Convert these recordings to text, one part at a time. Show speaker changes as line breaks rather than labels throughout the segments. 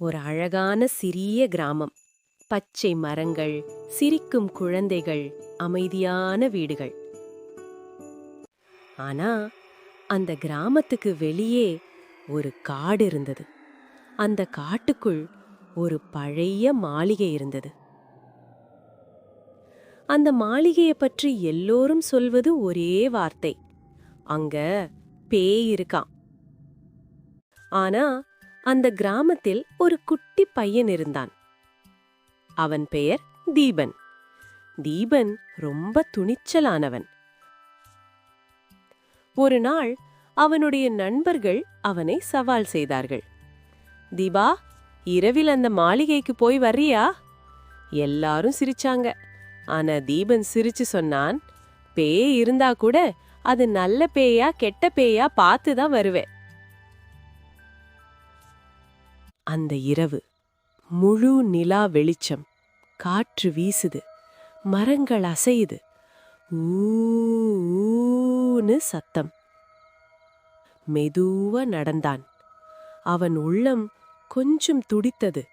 ஒரு அழகான சிறிய கிராமம். பச்சை மரங்கள், சிரிக்கும் குழந்தைகள், அமைதியான வீடுகள். ஆனா அந்த கிராமத்துக்கு வெளியே ஒரு காடு இருந்தது. அந்த காட்டுக்குள் ஒரு பழைய மாளிகை இருந்தது. அந்த மாளிகையை பற்றி எல்லோரும் சொல்வது ஒரே வார்த்தை: அங்க பேய் இருக்கான். ஆனா அந்த கிராமத்தில் ஒரு குட்டி பையன் இருந்தான். அவன் பெயர் தீபன். தீபன் ரொம்ப துணிச்சலானவன். ஒரு நாள் அவனுடைய நண்பர்கள் அவனை சவால் செய்தார்கள். தீபா, இரவில் அந்த மாளிகைக்கு போய் வர்றியா? எல்லாரும் சிரிச்சாங்க. ஆனா தீபன் சிரிச்சு சொன்னான், பேய் இருந்தா கூட அது நல்ல பேயா கெட்ட பேயா பார்த்துதான் வருவேன். அந்த இரவு முழு நிலா வெளிச்சம், காற்று வீசுது, மரங்கள் அசையுது, ஊன்னு சத்தம். மெதுவா நடந்தான். அவன் உள்ளம் கொஞ்சம் துடித்தது.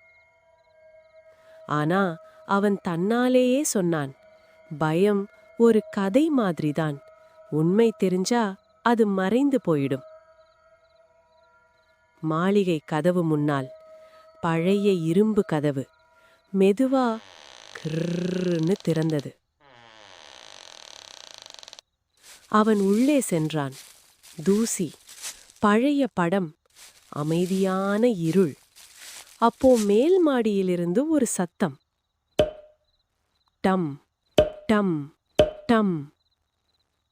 ஆனா அவன் தன்னாலேயே சொன்னான், பயம் ஒரு கதை மாதிரிதான், உண்மை தெரிஞ்சா அது மறைந்து போயிடும். மாளிகை கதவு முன்னால் பழைய இரும்பு கதவு மெதுவா கிர்ன்னு திறந்தது. அவன் உள்ளே சென்றான். தூசி, பழைய படம், அமைதியான இருள். அப்போ மேல் மாடியிலிருந்து ஒரு சத்தம். டம் டம் டம்.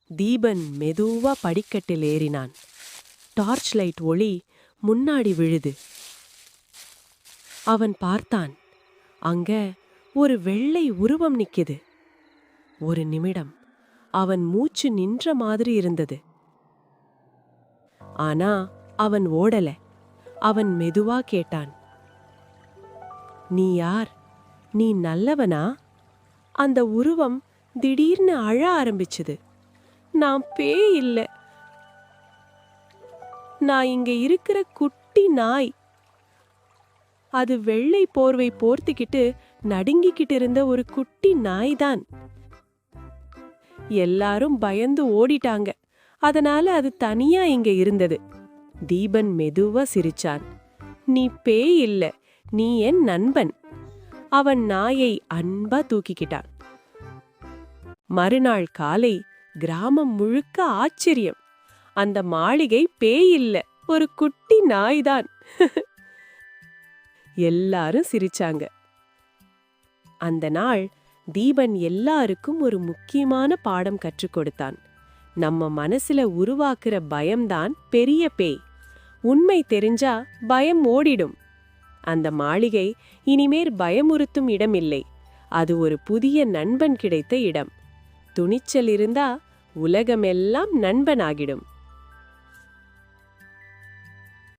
தீபன் மெதுவா படிக்கட்டில் ஏறினான். டார்ச் லைட் ஒளி முன்னாடி விழுது. அவன் பார்த்தான். அங்க ஒரு வெள்ளை உருவம் நிக்குது. ஒரு நிமிடம் அவன் மூச்சு நின்ற மாதிரி இருந்தது. ஆனா அவன் ஓடல. அவன் மெதுவா கேட்டான், நீ யார்? நீ நல்லவனா? அந்த உருவம் திடீர்னு அழ ஆரம்பிச்சுது. நான் பேய் இல்ல, நான் இங்க இருக்கிற குட்டி நாய். அது வெள்ளை போர்வை போர்த்திக்கிட்டு நடுங்கிக்கிட்டு இருந்த ஒரு குட்டி நாய்தான். எல்லாரும் பயந்து ஓடிட்டாங்க. அதனால அது தனியா இங்க இருந்தது. தீபன் மெதுவா சிரிச்சான். நீ பேய் இல்ல, நீ என் நண்பன். அவன் நாயை அன்பா தூக்கிக்கிட்டான். மறுநாள் காலை கிராமம் முழுக்க ஆச்சரியம். அந்த மாளிகை பேய் இல்ல, ஒரு குட்டி நாய்தான். எல்லாரும் சிரிச்சாங்க. அந்த நாள் தீபன் எல்லாருக்கும் ஒரு முக்கியமான பாடம் கற்றுக் கொடுத்தான். நம்ம மனசுல உருவாக்குற பயம்தான் பெரிய பேய். உண்மை தெரிஞ்சா பயம் ஓடிடும். அந்த மாளிகை இனிமேல் பயமுறுத்தும் இடம் இல்லை. அது ஒரு புதிய நண்பன் கிடைத்த இடம். துணிச்சல் இருந்தா உலகமெல்லாம் நண்பனாகிடும்.